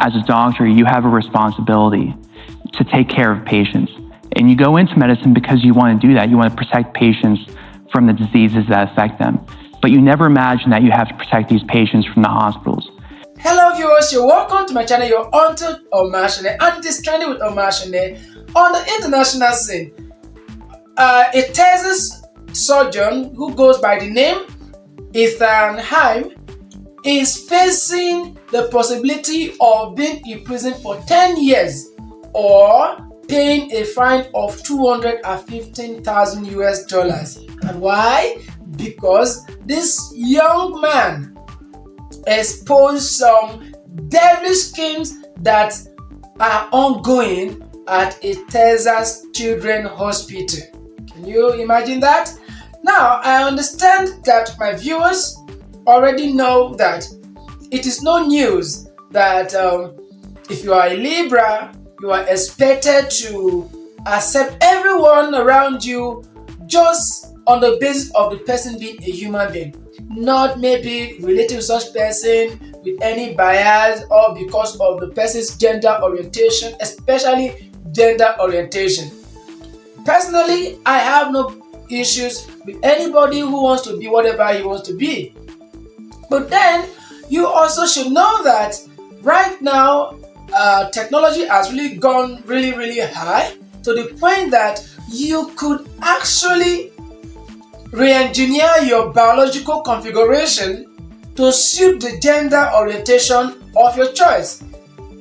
as a doctor, you have a responsibility to take care of patients. And you go into medicine because you want to do that. You want to protect patients from the diseases that affect them. But you never imagine that you have to protect these patients from the hospitals. Hello viewers, you're welcome to my channel. You're on to Omashone, and it is trending with Omashone on the international scene. A Texas surgeon who goes by the name Haim is facing the possibility of being imprisoned for 10 years or paying a fine of $215,000 And why? Because this young man exposed some devilish schemes that are ongoing at a Texas children's hospital. Can you imagine that? Now, I understand that my viewers already know that it is no news that if you are a Libra, you are expected to accept everyone around you just on the basis of the person being a human being, not maybe related to such person with any bias or because of the person's gender orientation, especially gender orientation. Personally, I have no issues with anybody who wants to be whatever he wants to be. But then you also should know that right now technology has really gone really high to the point that you could actually re-engineer your biological configuration to suit the gender orientation of your choice.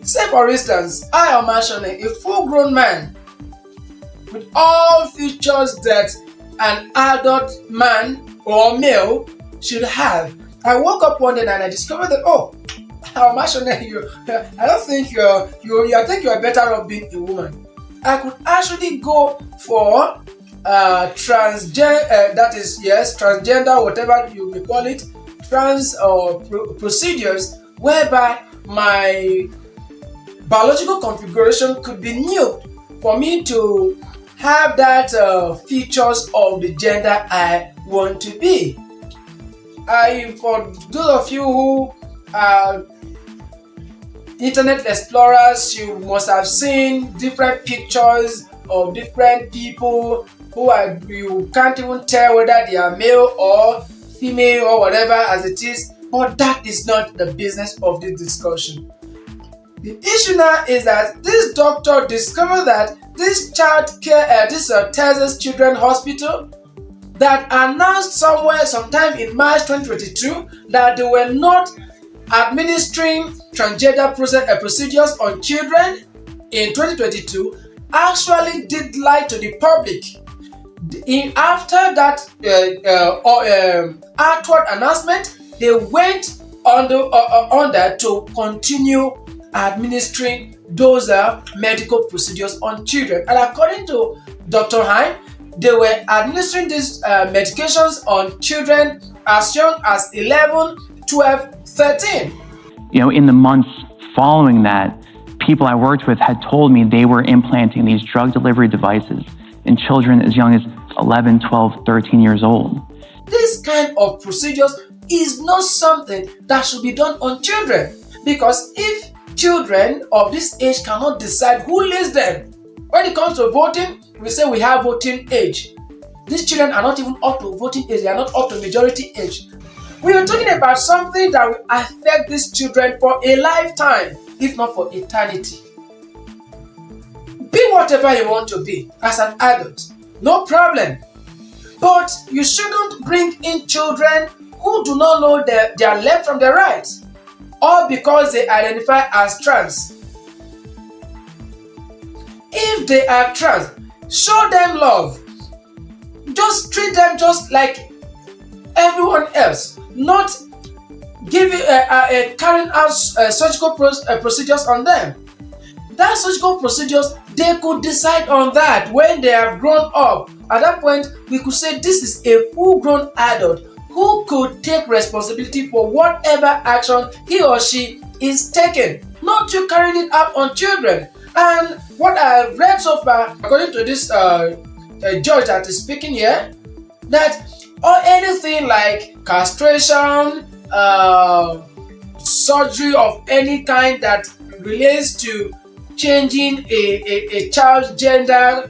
Say for instance, I am Omashone, a full-grown man with all features that an adult man or male should have. I woke up one day and I discovered that, Omashone, I don't think I think you are better off being a woman. I could actually go for transgender, transgender, whatever you may call it, procedures whereby my biological configuration could be new for me to have that features of the gender I want to be. For those of you who are internet explorers, you must have seen different pictures of different people you can't even tell whether they are male or female or whatever as it is, but that is not the business of this discussion. The issue now is that this doctor discovered that this Texas Children's Hospital that announced sometime in March 2022 that they were not administering transgender procedures on children in 2022 actually did lie to the public. After that outward announcement, they went under to continue administering those medical procedures on children. And according to Dr. Haim, they were administering these medications on children as young as 11, 12, 13. In the months following that, people I worked with had told me they were implanting these drug delivery devices in children as young as 11, 12, 13 years old. This kind of procedures is not something that should be done on children, because if children of this age cannot decide who leads them, when it comes to voting, we say we have voting age. These children are not even up to voting age, they are not up to majority age. We are talking about something that will affect these children for a lifetime, if not for eternity. Be whatever you want to be as an adult, no problem. But you shouldn't bring in children who do not know their left from their right, or because they identify as trans. If they are trans, show them love. Just treat them just like everyone else, not giving carrying out surgical procedures on them. That surgical procedures, they could decide on that when they have grown up. At that point, we could say this is a full-grown adult who could take responsibility for whatever action he or she is taking, not you carrying it out on children. And what I've read so far, according to this judge that is speaking here, that or anything like castration, surgery of any kind that relates to changing a child's gender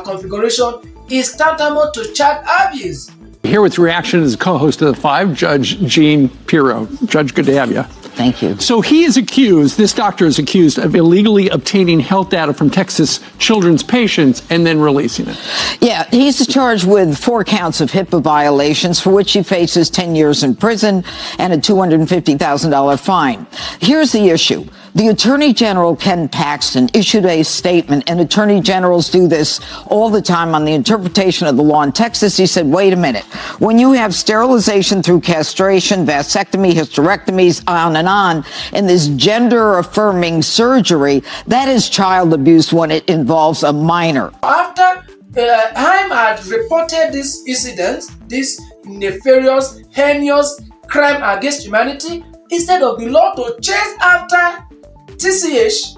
configuration is tantamount to child abuse. Here with reaction is co-host of The Five, Judge Jean Pirro. Judge, good to have you. Thank you. So this doctor is accused of illegally obtaining health data from Texas children's patients and then releasing it. Yeah, he's charged with 4 counts of HIPAA violations, for which he faces 10 years in prison and a $250,000 fine. Here's the issue. The Attorney General, Ken Paxton, issued a statement, and attorney generals do this all the time on the interpretation of the law in Texas. He said, wait a minute. When you have sterilization through castration, vasectomy, hysterectomies, on, and this gender-affirming surgery, that is child abuse when it involves a minor. After Haim had reported this incident, this nefarious, heinous crime against humanity, instead of the law to chase after TCH,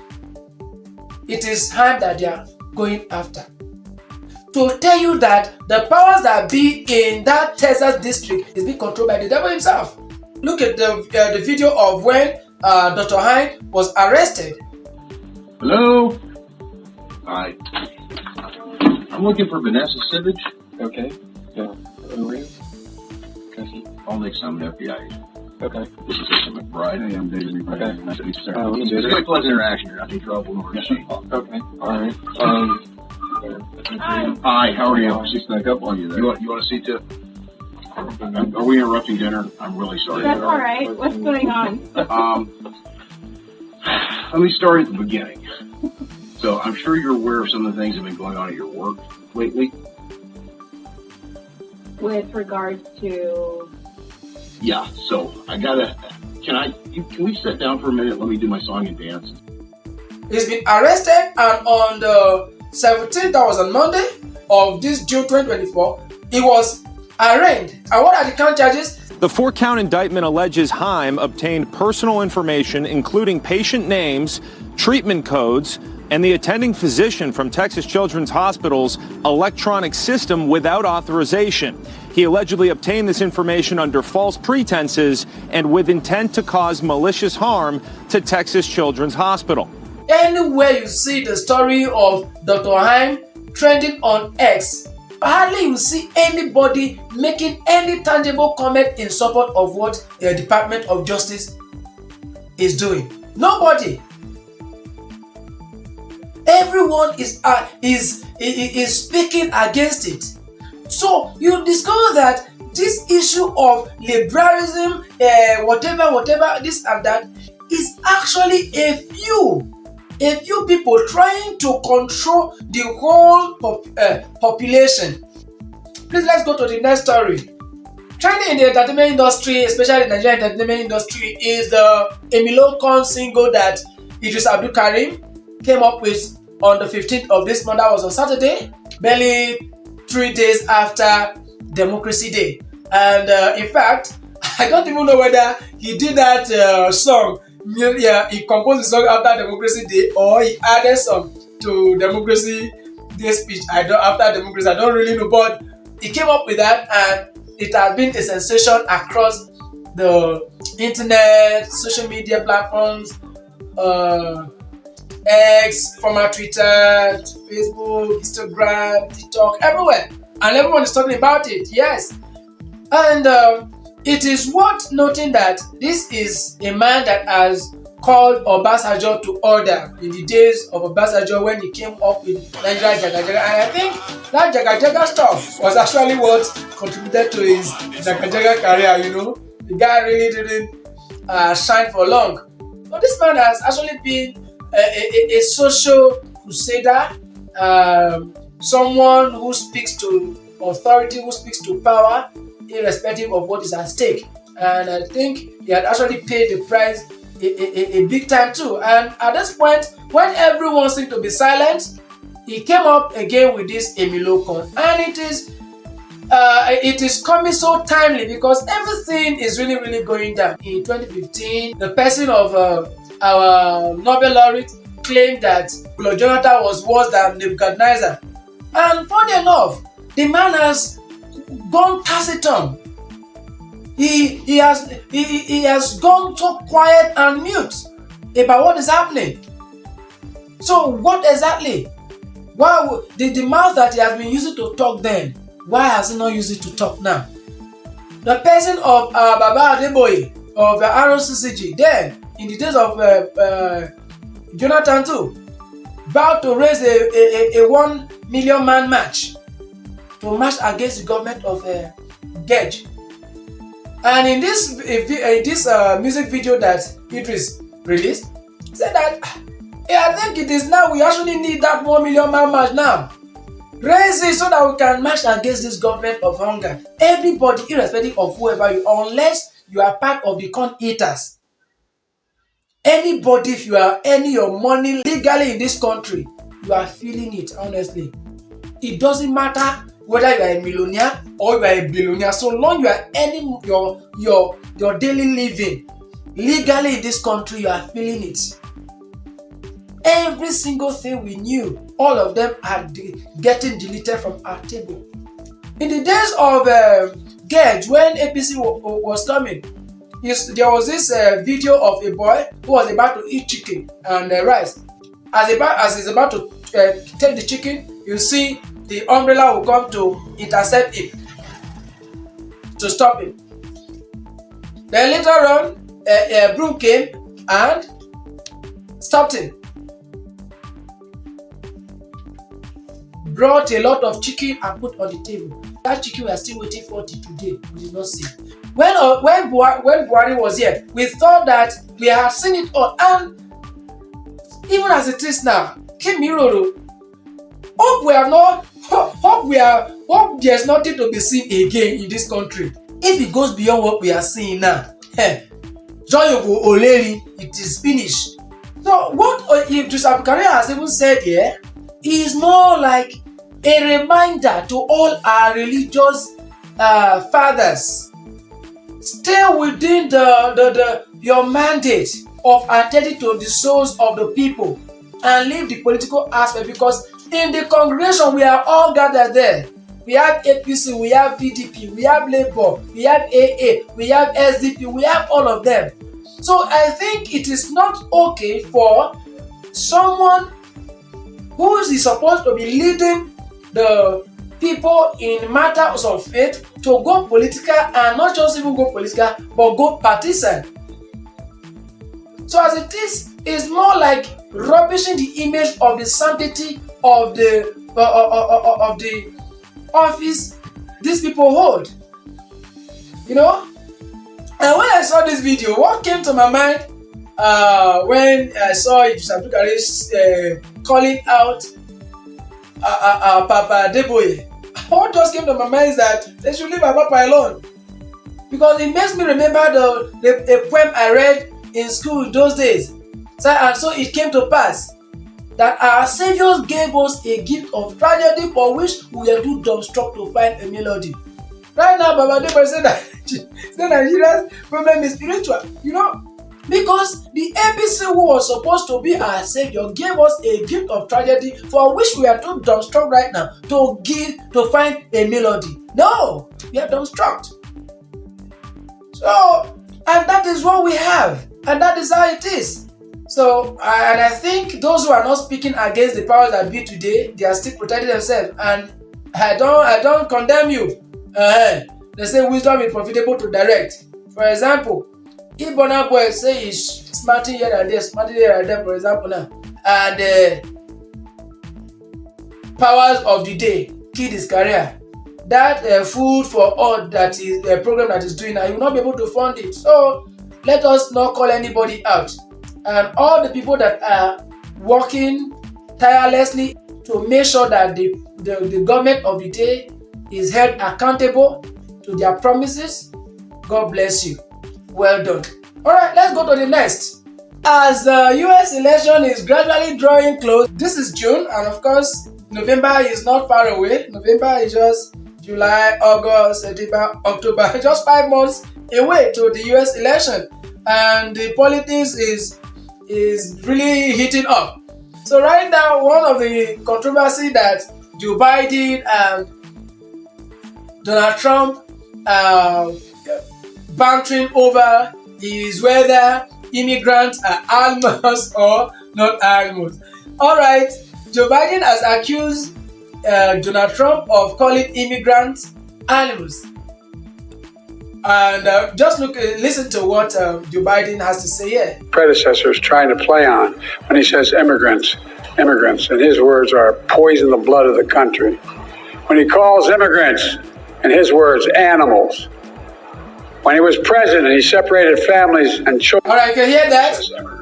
it is Haim that they are going after. To tell you that the powers that be in that Texas district is being controlled by the devil himself. Look at the video of when Dr. Haim was arrested. Hello? Hi. I'm looking for Vanessa Sivage. Okay. Yeah. Who are you? I'll make some FBI agent. Okay. This is Mr. McBride. Hey, I'm David McBride. Okay. Nice to meet you, sir. Let me do It's this. a pleasant interaction. You're not in trouble nor is she. Okay. All right. Hi, how are you? She snuck up on you there. You want to see too? Are we interrupting dinner? I'm really sorry. That's all right. What's going on? Let me start at the beginning. So I'm sure you're aware of some of the things that have been going on at your work lately. With regards to... Yeah, so can we sit down for a minute? Let me do my song and dance. He's been arrested, and on the 17th, that was on Monday of this June 2024, he was arraigned. And what are the count charges? The 4-count indictment alleges Haim obtained personal information, including patient names, treatment codes, and the attending physician from Texas Children's Hospital's electronic system without authorization. He allegedly obtained this information under false pretenses and with intent to cause malicious harm to Texas Children's Hospital. Anywhere you see the story of Dr. Haim trending on X, hardly you see anybody making any tangible comment in support of what the Department of Justice is doing. Nobody. Everyone is speaking against it. So you discover that this issue of liberalism, whatever, this and that, is actually a few people trying to control the whole population. Please, let's go to the next story. Trending in the entertainment industry, especially the Nigerian entertainment industry, is the Emilokan Single that Eedris Abdulkareem came up with on the 15th of this month. That was on Saturday, barely 3 days after Democracy Day. And in fact, I don't even know whether he did that song. Yeah, he composed the song after Democracy Day, or he added some to Democracy Day speech. After Democracy, I don't really know, but he came up with that, and it has been a sensation across the internet, social media platforms, X, former Twitter, Facebook, Instagram, TikTok, everywhere. And everyone is talking about it, yes. And it is worth noting that this is a man that has called Obasanjo to order in the days of Obasanjo when he came up with Nigeria Jaga Jaga. And I think that Jaga Jaga stuff was actually what contributed to his Jaga Jaga career, you know. The guy really didn't shine for long. But this man has actually been a social crusader, someone who speaks to authority, who speaks to power, irrespective of what is at stake. And I think he had actually paid the price a big time too. And at this point, when everyone seemed to be silent, he came up again with this Emilokan. And it is coming so timely because everything is really, really going down. In 2015, the person of our Nobel laureate claimed that Goodluck Jonathan was worse than Nebuchadnezzar. And funny enough, the man has gone taciturn. He has gone so quiet and mute. about what is happening. So what exactly? Why the mouth that he has been using to talk then, why has he not used it to talk now? The person of Baba Adeboye of ROCCG then, in the days of Jonathan too, vowed to raise a 1 million man march to march against the government of Gej. And in this music video that Eedris released, he said that, I think it is now we actually need that 1 million man march now. Raise it so that we can march against this government of hunger. Everybody, irrespective of whoever you are, unless you are part of the corn eaters. Anybody, if you are earning your money legally in this country, you are feeling it, honestly. It doesn't matter whether you are a millionaire or you are a billionaire, so long you are earning your daily living legally in this country, you are feeling it. Every single thing we knew, all of them are getting deleted from our table. In the days of Gej, when APC was coming, there was this video of a boy who was about to eat chicken and rice. As he's about to take the chicken, you see the umbrella will come to intercept him, to stop him. Then later on, a broom came and stopped him. Brought a lot of chicken and put on the table. That chicken we are still waiting for till today. We did not see. When Buhari was here, we thought that we had seen it all, and even as it is now, Kimiroro, hope there's nothing to be seen again in this country. If it goes beyond what we are seeing now, Joyogo Oleri, it is finished. So what Eedris Abdulkareem has even said here is more like a reminder to all our religious fathers. Stay within your mandate of attending to the souls of the people and leave the political aspect, because in the congregation we are all gathered there. We have APC, we have PDP, we have Labour, we have AA, we have SDP, we have all of them. So I think it is not okay for someone who is supposed to be leading the people in matters of faith to go political, and not just even go political, but go partisan. So as it is, it's more like rubbishing the image of the sanctity of the office these people hold. You know? And when I saw this video, what came to my mind when I saw Eedris Abdulkareem calling out Papa Adeboye, what just came to my mind is that they should leave our Papa alone. Because it makes me remember the poem I read in school in those days. So it came to pass that our Savior gave us a gift of tragedy for which we are too dumbstruck to find a melody. Right now, Baba Adeboye said that Nigeria's problem is spiritual, you know, because the APC who was supposed to be our Savior gave us a gift of tragedy for which we are too dumbstruck right now to find a melody. No, we are dumbstruck. So, and that is what we have, and that is how it is. So, and I think those who are not speaking against the powers that be today, they are still protecting themselves. And I don't condemn you. They say wisdom is profitable to direct. For example, if Burna Boy say he's smarting here and there, for example now, and powers of the day killed his career, that food for all that is a program that is doing now, you will not be able to fund it. So let us not call anybody out. And all the people that are working tirelessly to make sure that the government of the day is held accountable to their promises, God bless you. Well done. Alright, let's go to the next. As the US election is gradually drawing close, this is June, and of course, November is not far away. November is just July, August, September, October, just 5 months away to the US election. And the politics is really heating up. So right now, one of the controversy that Joe Biden and Donald Trump bantering over is whether immigrants are animals or not animals. All right, Joe Biden has accused Donald Trump of calling immigrants animals. And just listen to what Joe Biden has to say here. Predecessors trying to play on when he says immigrants, and his words are poison the blood of the country. When he calls immigrants, in his words, animals. When he was president, he separated families and children. All right, you can hear that?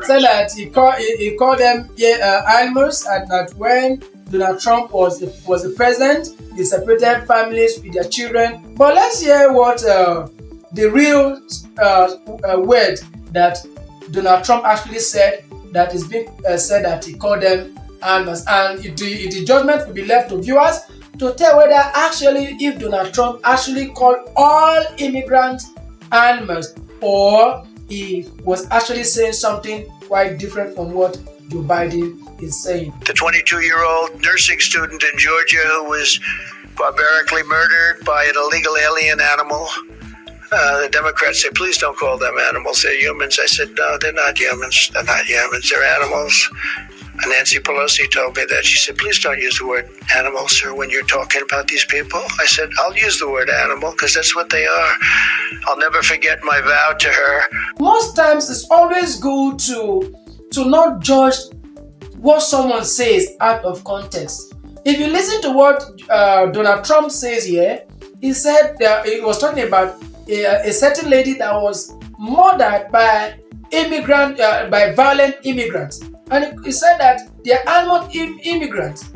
So that he called them animals, and that when Donald Trump was the president, he separated families with their children. But let's hear what the real word that Donald Trump actually said, that is being said that he called them animals. And the judgment will be left to viewers to tell whether actually if Donald Trump actually called all immigrants animals, or he was actually saying something quite different from what Joe Biden is saying. The 22-year-old nursing student in Georgia who was barbarically murdered by an illegal alien animal. The Democrats say, please don't call them animals, they're humans. I said, no, they're not humans. They're not humans, they're animals. And Nancy Pelosi told me that. She said, please don't use the word animal, sir, when you're talking about these people. I said, I'll use the word animal because that's what they are. I'll never forget my vow to her. Most times it's always good to not judge what someone says out of context. If you listen to what Donald Trump says here, he said he was talking about a certain lady that was murdered by violent immigrants. And he said that they are animal immigrants.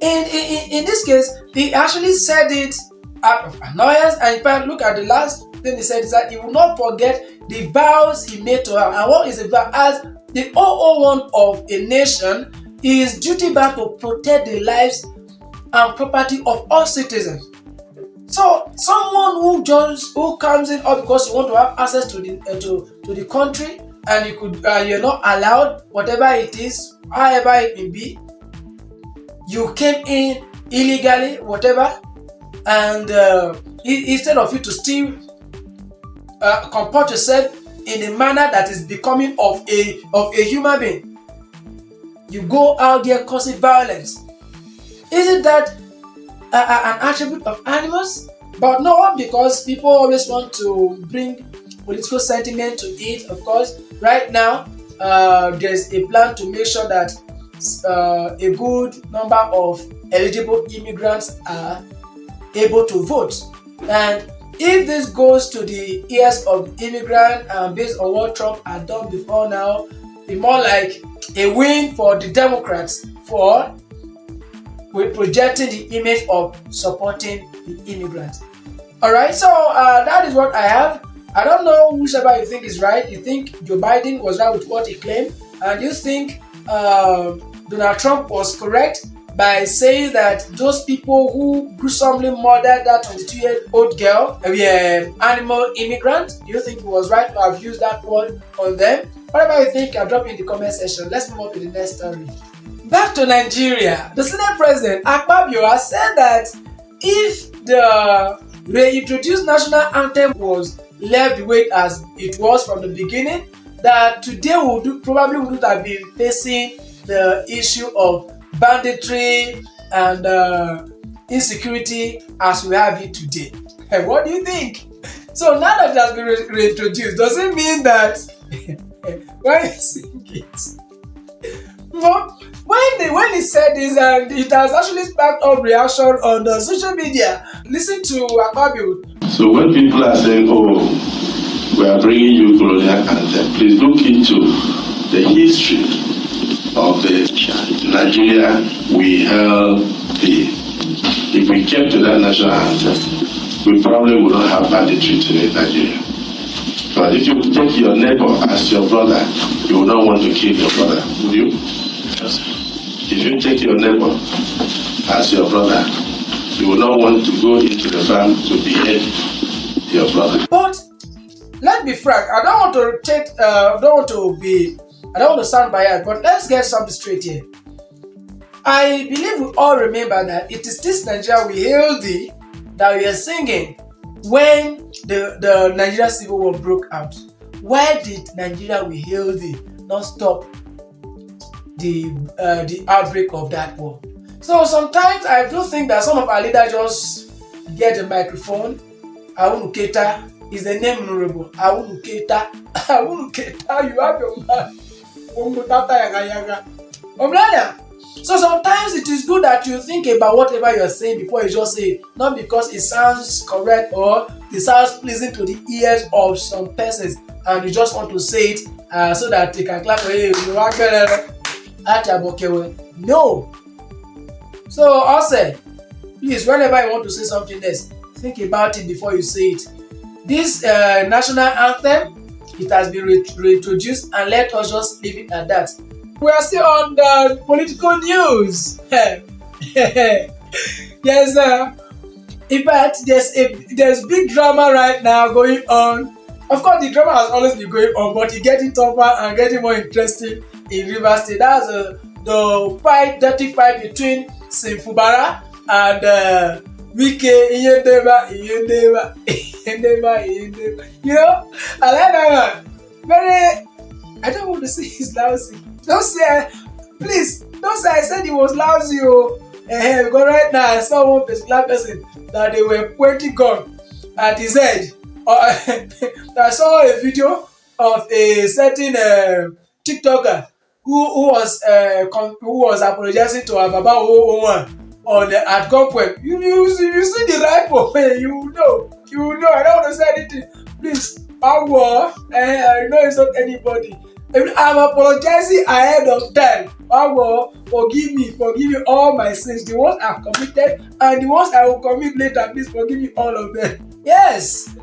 In this case, he actually said it out of annoyance. And in fact, look at the last thing he said, is that he will not forget the vows he made to her. And what is the vow? As the 001 of a nation, he is duty bound to protect the lives and property of all citizens. So someone who comes in all because you want to have access to the country, and you're not allowed, whatever it is, however it may be, you came in illegally, whatever, and instead of you to still comport yourself in a manner that is becoming of a human being, you go out there causing violence. Isn't that an attribute of animals? But no, because people always want to bring political sentiment to it. Of course, right now there's a plan to make sure that a good number of eligible immigrants are able to vote. And if this goes to the ears of the immigrant, based on what Trump had done before now, be more like a win for the Democrats for projecting the image of supporting the immigrants. Alright, so that is what I have. I don't know whichever you think is right. You think Joe Biden was right with what he claimed, and you think Donald Trump was correct by saying that those people who gruesomely murdered that 22-year-old girl were animal immigrants. Do you think he was right to have used that word on them? Whatever you think, I'll drop in the comment section. Let's move on to the next story. Back to Nigeria. The Senate President Akpabio has said that if the reintroduced national anthem was left the way as it was from the beginning, that today we probably wouldn't have been facing the issue of banditry and insecurity as we have it today. Hey, what do you think? So now that it has been reintroduced, does it mean that when you sing it? No, when he said this, and it has actually sparked up reaction on the social media. Listen to Akpabio. So when people are saying, "Oh, we are bringing you colonial anthem," please look into the history of the Nigeria we held the. If we kept to that national anthem, we probably would not have banditry today in Nigeria. But if you take your neighbor as your brother, you will not want to kill your brother, would you? If you take your neighbor as your brother, you will not want to go into the farm to behead your brother. But let's be frank. I don't want to sound biased, but let's get something straight here. I believe we all remember that it is this Nigeria we hailed that we are singing when the Nigerian Civil War broke out. why did Nigeria we healthy not stop the outbreak of that war? So sometimes I do think that some of our leaders just get a microphone. Awunuketa is the name honorable. Awunuketa, you have your man. So sometimes it is good that you think about whatever you're saying before you just say it, not because it sounds correct or it sounds pleasing to the ears of some persons, and you just want to say it so that they can clap. Hey, no. So also, please, whenever you want to say something else, think about it before you say it. This national anthem, it has been reintroduced, and let us just leave it at that. We are still on the political news. In fact, there's big drama right now going on. Of course, the drama has always been going on, but it's getting tougher and getting more interesting in Rivers State. That's the dirty fight between Sinfubara and Wike. You know, I like that one. I don't want to say he's lousy. Don't say, please, don't say I said he was lousy. Because right now I saw one particular person that they were pointing gun at his head. I saw a video of a certain TikToker who was apologizing to Baba on at gunpoint. You see the rifle, you know. I don't want to say anything. Please, I know it's not anybody. I'm apologizing ahead of time. Forgive me all my sins, the ones I've committed and the ones I will commit later. Please forgive me all of them. Yes,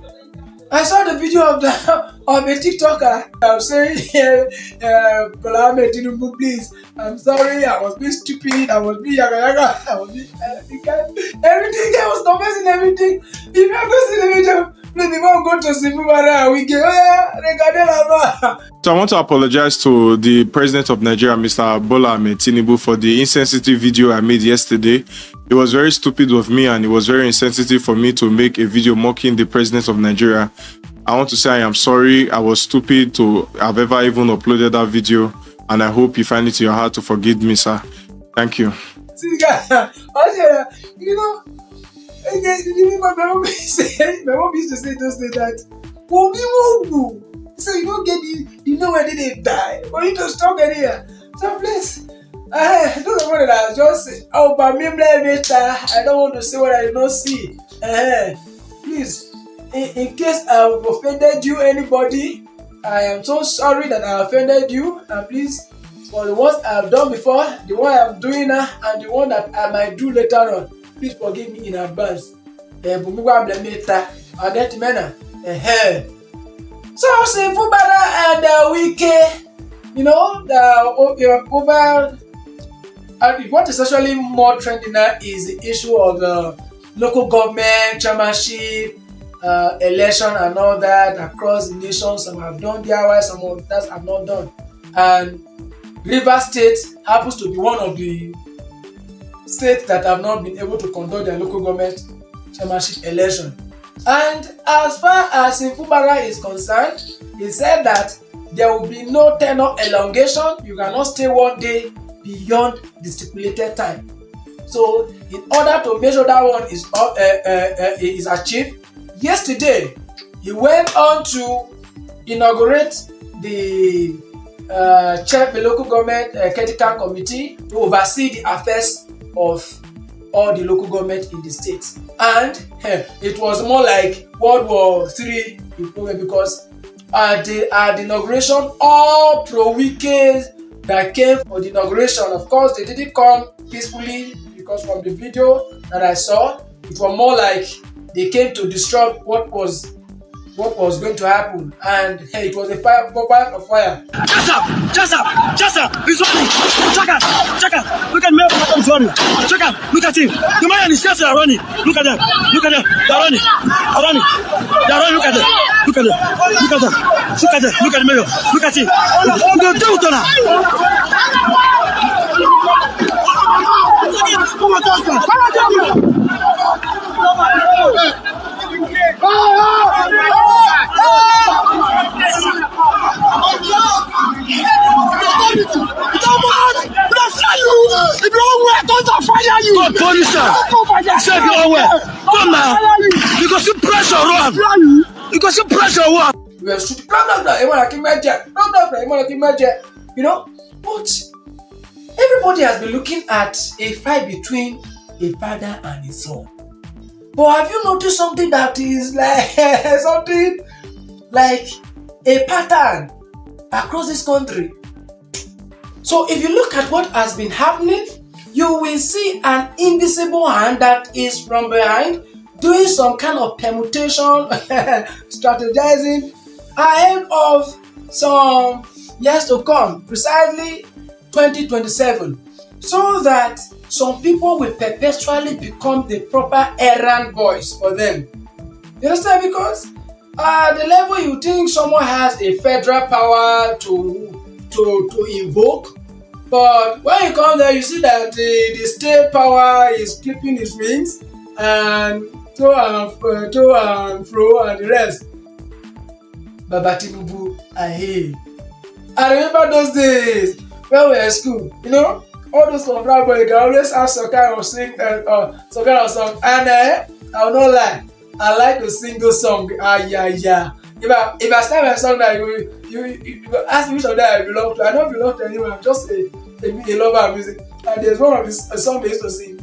I saw the video of a TikToker. I'm saying, Tinubu, please. I'm sorry, I was being stupid. I was being yaga. I was being everything. I was confessing everything. If you have to see the video, please before go to Sinfubara, we get So I want to apologize to the President of Nigeria, Mr. Bola Ahmed Tinubu, for the insensitive video I made yesterday. It was very stupid of me, and it was very insensitive for me to make a video mocking the President of Nigeria. I want to say I am sorry. I was stupid to have ever even uploaded that video, and I hope you find it in your heart to forgive me, sir. Thank you. You know, my mom used to say those days that so you don't get you know where they die, but you don't stop here. So please, I don't know what I just say. Oh, but me later, I don't want to say what I did not see. Please, in case I've offended you, anybody, I am so sorry that I offended you. And please, for the ones I've done before, the one I'm doing now, and the one that I might do later on, please forgive me in advance. I get mena. So Sinfubara and Wike, you know, over. And what is actually more trending now is the issue of the local government chairmanship election and all that across the nation. Some have done their way, some of that have not done. And Rivers State happens to be one of the states that have not been able to conduct their local government chairmanship election. And as far as Sinfubara is concerned, he said that there will be no tenure elongation. You cannot stay one day beyond the stipulated time. So, in order to make sure that one is achieved, yesterday he went on to inaugurate the local government critical committee to oversee the affairs of all the local government in the state. And it was more like World War III because at the inauguration, all pro-Wike that came for the inauguration, of course, they didn't come peacefully because from the video that I saw, it was more like they came to disrupt what was going to happen, and it was a fire of fire. Just up! He's running! Check out! Look at me! He's running! Check out! Look at him! The man and his cats are running! Look at them! They're running! Look at them! Look at me! Look at him! make it all well. Come now. Because you pressure one. Because you pressure one. We are stupid. You know, but everybody has been looking at a fight between a father and his son. But have you noticed something that is like something like a pattern across this country? So if you look at what has been happening, you will see an invisible hand that is from behind doing some kind of permutation, strategizing ahead of some years to come, precisely 2027, so that some people will perpetually become the proper errand boys for them. You understand? Because at the level you think someone has a federal power to invoke, but when you come there, you see that the state power is clipping his wings and to and fro and the rest. Baba Tinubu, Haim. I remember those days when we were in school, you know, all those confirmed boys can always have some kind of song, and I will not lie, I like to sing those songs. If I start my song that you ask me which of them I belong to, I don't belong to anyone. I'm just a lover of music. And there's one of the songs they used to sing.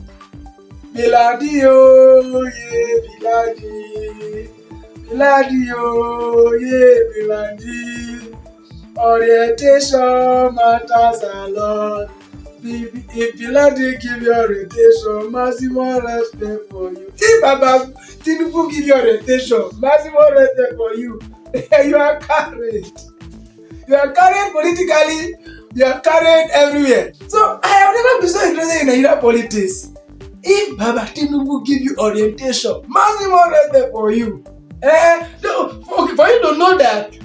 Biladi oh yeah, Biladi, Biladi oh yeah, Biladi. Orientation matters a lot. If Biladi give you orientation, maximum respect for you. If Baba Tinubu give you orientation, maximum respect for you. You are carried. You are carried politically. You are carried everywhere. So I have never been so interested in Nigerian politics. If Baba Tinubu give you orientation, maximum respect for you. For you to know that,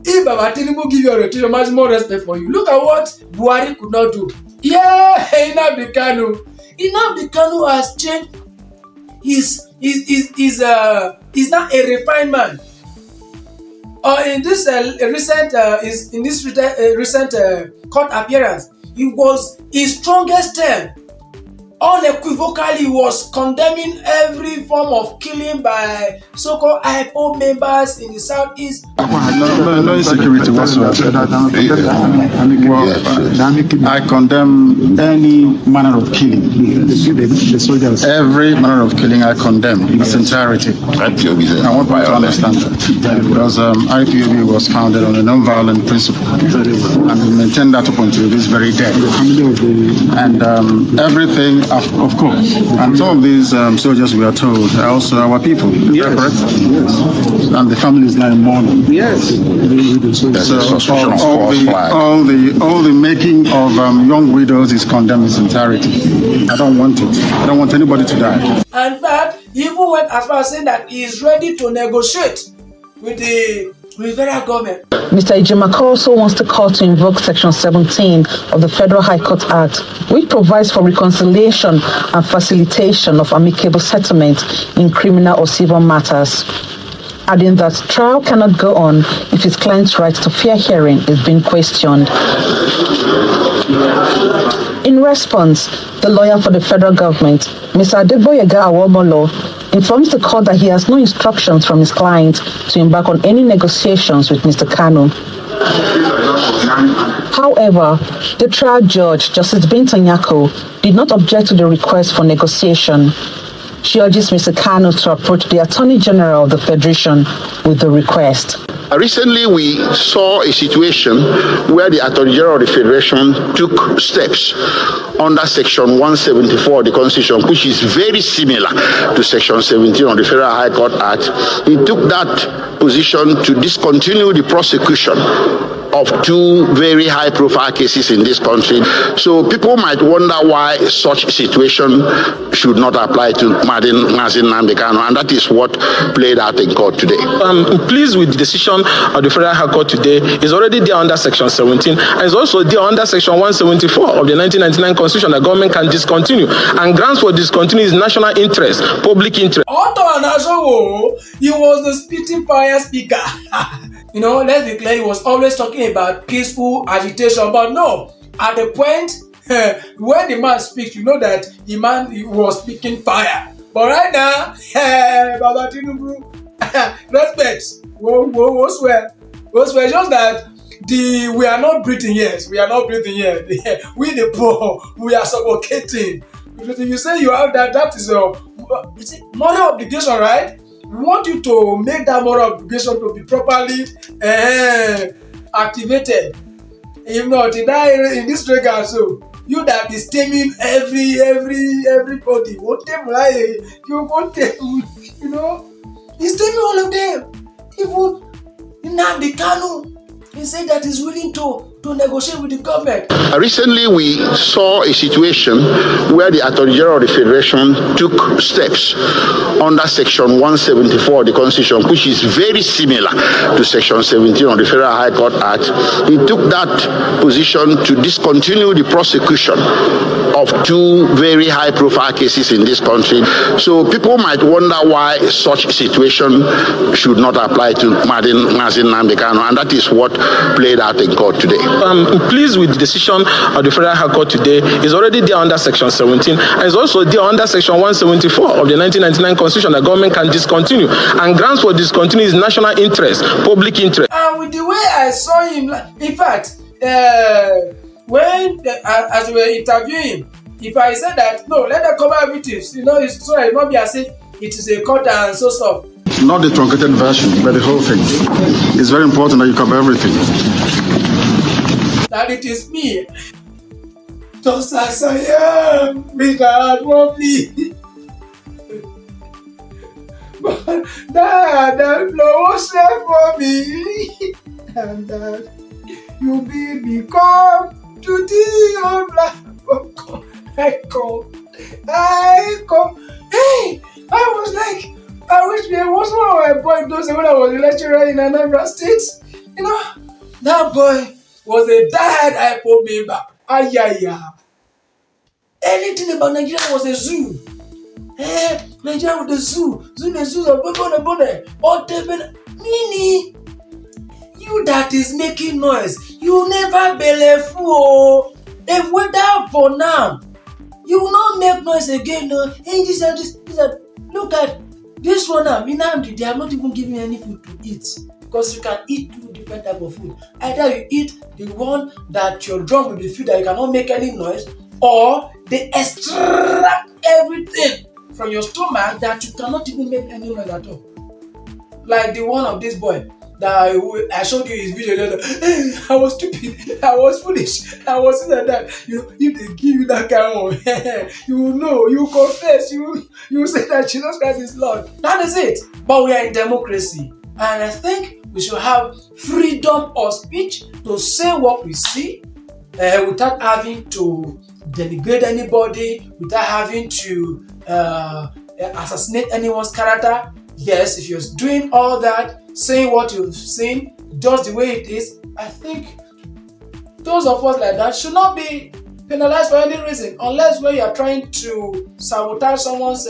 if Baba Tinubu give you orientation, maximum respect for you. Look at what Buhari could not do. Yeah, Nnamdi Kanu. Nnamdi Kanu has changed. He's not a refined man. In this recent court appearance, it was his strongest term. Unequivocally, was condemning every form of killing by so-called IPO members in the southeast. No insecurity whatsoever. I condemn any manner of killing. Every manner of killing I condemn in its entirety. I want people to understand that. Because IPOB was founded on a non-violent principle. And we maintain that up until this very day. And everything, of course. And some of these soldiers, we are told, are also our people. Is that correct? Yes. And the family is now in mourning. Yes. So all the making of young widows is condemned in its entirety. I don't want it. I don't want anybody to die. And that he even went as far as saying that he is ready to negotiate with the federal government. Mr. Ejimaka also wants the court to invoke Section 17 of the Federal High Court Act, which provides for reconciliation and facilitation of amicable settlement in criminal or civil matters, adding that trial cannot go on if his client's right to fair hearing is being questioned. In response, the lawyer for the federal government, Mr. Adeboye informs the court that he has no instructions from his client to embark on any negotiations with Mr. Kanu. However, the trial judge, Justice Binta Nyako, did not object to the request for negotiation. She urges Mr. Kanu to approach the Attorney General of the Federation with the request. Recently, we saw a situation where the Attorney General of the Federation took steps under Section 174 of the Constitution, which is very similar to Section 17 of the Federal High Court Act. He took that position to discontinue the prosecution of two very high-profile cases in this country. So people might wonder why such situation should not apply to Nnamdi Kanu, and that is what played out in court today. I'm pleased with the decision of the Federal High Court today. It's already there under Section 17, and it's also there under Section 174 of the 1999 Constitution that government can discontinue, and grounds for discontinue is national interest, public interest. He was the spitting fire speaker. You know, let's be clear, he was always talking about peaceful agitation, but no, at the point when the man speaks, you know that the man was speaking fire. But right now, Baba Tinubu, respect. We'll swear. Just that we are not breathing, yes. We are not breathing here. We the poor, we are suffocating. You say you have that is a moral obligation, right? We want you to make that moral obligation to be properly activated. If not, in this regard, so you that is taming everybody, won't tame like you won't tame, you know, he's taming all of them. Even Nnamdi Kanu, he said that he's willing to negotiate with the government. Recently, we saw a situation where the Attorney General of the Federation took steps under Section 174 of the Constitution, which is very similar to Section 17 of the Federal High Court Act. He took that position to discontinue the prosecution of two very high-profile cases in this country. So people might wonder why such a situation should not apply to Nnamdi Kanu, and that is what played out in court today. I'm pleased with the decision of the Federal High Court today. It's already there under Section 17, and it's also there under Section 174 of the 1999 Constitution that government can discontinue. And grounds for discontinue is national interest, public interest. And with the way I saw him, in fact, as we were interviewing him, if I said that, no, let them cover everything, you know, it's so it not be as if it is a court and so stuff. Not the truncated version, but the whole thing. It's very important that you cover everything. That it is me, just as I am, without one plea. But that blow was there for me, and that you bid me come to thee, oh black. I come. Hey, I was like, I wish there was one of my boys those when I was a lecturer in Anambra State. You know, that boy was a diehard IPOB member. Anything about Nigeria was a zoo. Nigeria was a zoo. The zoo of Mini. You that is making noise, you never belle fool. If whether for now, you will not make noise again. No. Hey, this. Look at this one now. Nnamdi, they are not even giving any food to eat. Because you can eat two different types of food. Either you eat the one that your drum will be filled that you cannot make any noise, or they extract everything from your stomach that you cannot even make any noise at all. Like the one of this boy that I showed you his video. I was stupid. I was foolish. I was this and that. You know, if they give you that kind of you will know. You confess. You say that Jesus Christ is Lord. That is it. But we are in democracy, and I think we should have freedom of speech to say what we see without having to denigrate anybody, without having to assassinate anyone's character. Yes, if you're doing all that, saying what you've seen, just the way it is, I think those of us like that should not be penalized for any reason, unless when you are trying to sabotage someone's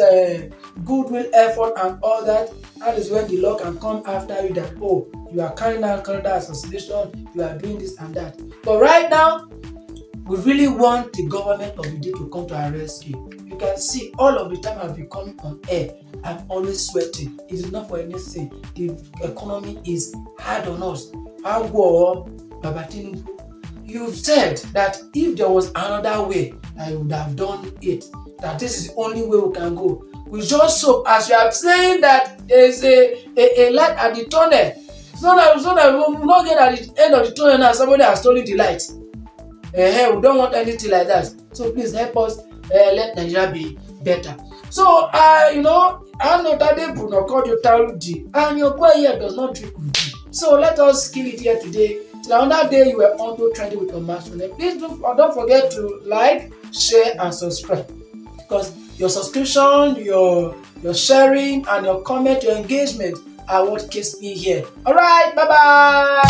goodwill effort and all that. That is when the law can come after you that, oh, you are carrying out character assassination, you are doing this and that. But right now, we really want the government of the day to come to our rescue. You can see all of the time I've been coming on air, I'm always sweating. It is not for anything. The economy is hard on us. Our war, Baba Tinubu, you've said that if there was another way, I would have done it. That this is the only way we can go. We just hope, as you are saying, that there is a light at the tunnel. So that we will not get at the end of the tunnel now, somebody has stolen the light. We don't want anything like that. So please help us let Nigeria be better. So, you know, I'm not Adeboye called you Taludi, and your boy here does not drink Uji. So let us kill it here today. Till another day you were on to trending with Omashone. Please don't forget to like, share, and subscribe. Because your subscription, your sharing, and your comment, your engagement are what keeps me here. Alright, bye-bye.